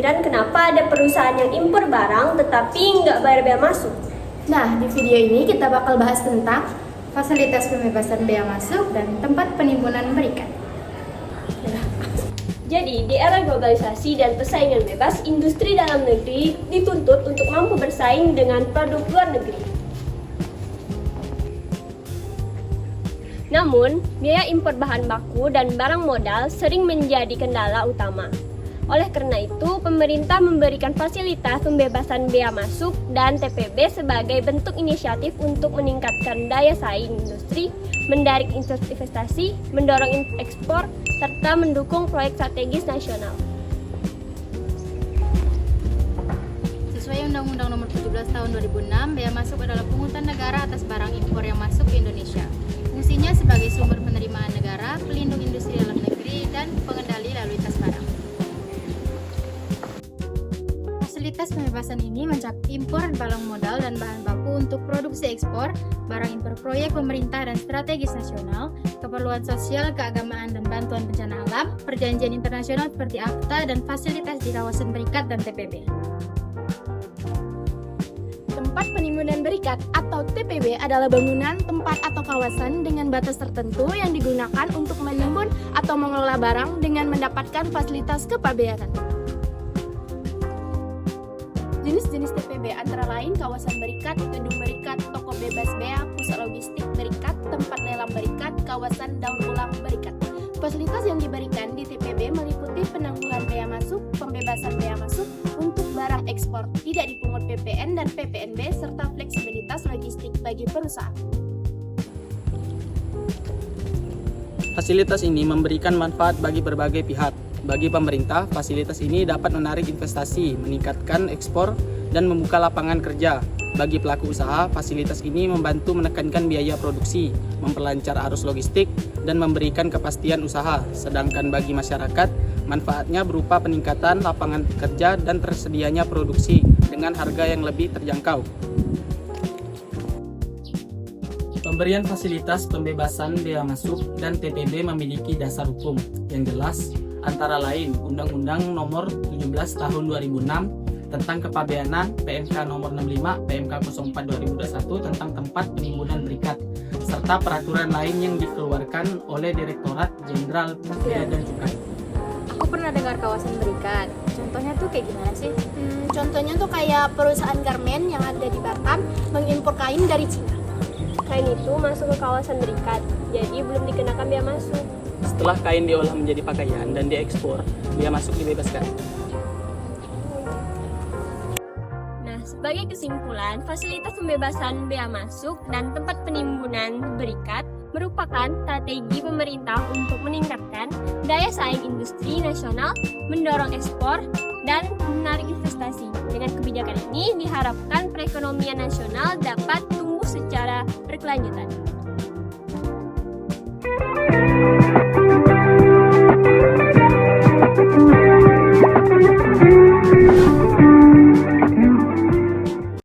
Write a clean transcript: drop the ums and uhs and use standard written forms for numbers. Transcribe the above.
kepikiran kenapa ada perusahaan yang impor barang tetapi nggak bayar bea masuk. Nah, di video ini kita bakal bahas tentang fasilitas pembebasan bea masuk dan tempat penimbunan berikat. Jadi, di era globalisasi dan persaingan bebas, industri dalam negeri dituntut untuk mampu bersaing dengan produk luar negeri. Namun, biaya impor bahan baku dan barang modal sering menjadi kendala utama. Oleh karena itu, pemerintah memberikan fasilitas pembebasan bea masuk dan TPB sebagai bentuk inisiatif untuk meningkatkan daya saing industri, mendarik investasi, mendorong ekspor, serta mendukung proyek strategis nasional. Sesuai Undang-Undang Nomor 17 Tahun 2006, bea masuk adalah pungutan negara atas barang impor yang masuk ke Indonesia. Fungsinya sebagai sumber penerimaan negara, pelindung industri dalam negeri, dan pengendali lalu lintas barang. Fasilitas pembebasan ini mencakup impor barang modal dan bahan baku untuk produksi ekspor, barang impor proyek pemerintah dan strategis nasional, keperluan sosial, keagamaan dan bantuan bencana alam, perjanjian internasional seperti AFTA, dan fasilitas di kawasan berikat dan TPB. Tempat penimbunan berikat atau TPB adalah bangunan, tempat atau kawasan dengan batas tertentu yang digunakan untuk menimbun atau mengelola barang dengan mendapatkan fasilitas kepabeanan. Jenis-jenis TPB antara lain kawasan berikat, gedung berikat, toko bebas bea, pusat logistik berikat, tempat lelang berikat, kawasan daur ulang berikat. Fasilitas yang diberikan di TPB meliputi penangguhan bea masuk, pembebasan bea masuk untuk barang ekspor, tidak dipungut PPN dan PPNB, serta fleksibilitas logistik bagi perusahaan. Fasilitas ini memberikan manfaat bagi berbagai pihak. Bagi pemerintah, fasilitas ini dapat menarik investasi, meningkatkan ekspor, dan membuka lapangan kerja. Bagi pelaku usaha, fasilitas ini membantu menekankan biaya produksi, memperlancar arus logistik, dan memberikan kepastian usaha. Sedangkan bagi masyarakat, manfaatnya berupa peningkatan lapangan kerja dan tersedianya produksi dengan harga yang lebih terjangkau. Pemberian fasilitas pembebasan bea masuk dan TPB memiliki dasar hukum yang jelas, antara lain Undang-Undang Nomor 17 Tahun 2006 tentang Kepabeanan, PMK Nomor 65, PMK 04 2021 tentang tempat penimbunan berikat, serta peraturan lain yang dikeluarkan oleh Direktorat Jenderal Bea dan Cukai. Aku pernah dengar kawasan berikat. Contohnya tuh kayak gimana sih? Contohnya tuh kayak perusahaan garmen yang ada di Batam mengimpor kain dari Cina. Kain itu masuk ke kawasan berikat, jadi belum dikenakan bea masuk. Setelah kain diolah menjadi pakaian dan diekspor, bea masuk dibebaskan. Nah, sebagai kesimpulan, fasilitas pembebasan bea masuk dan tempat penimbunan berikat merupakan strategi pemerintah untuk meningkatkan daya saing industri nasional, mendorong ekspor, dan menarik investasi. Dengan kebijakan ini diharapkan perekonomian nasional dapat tumbuh secara berkelanjutan.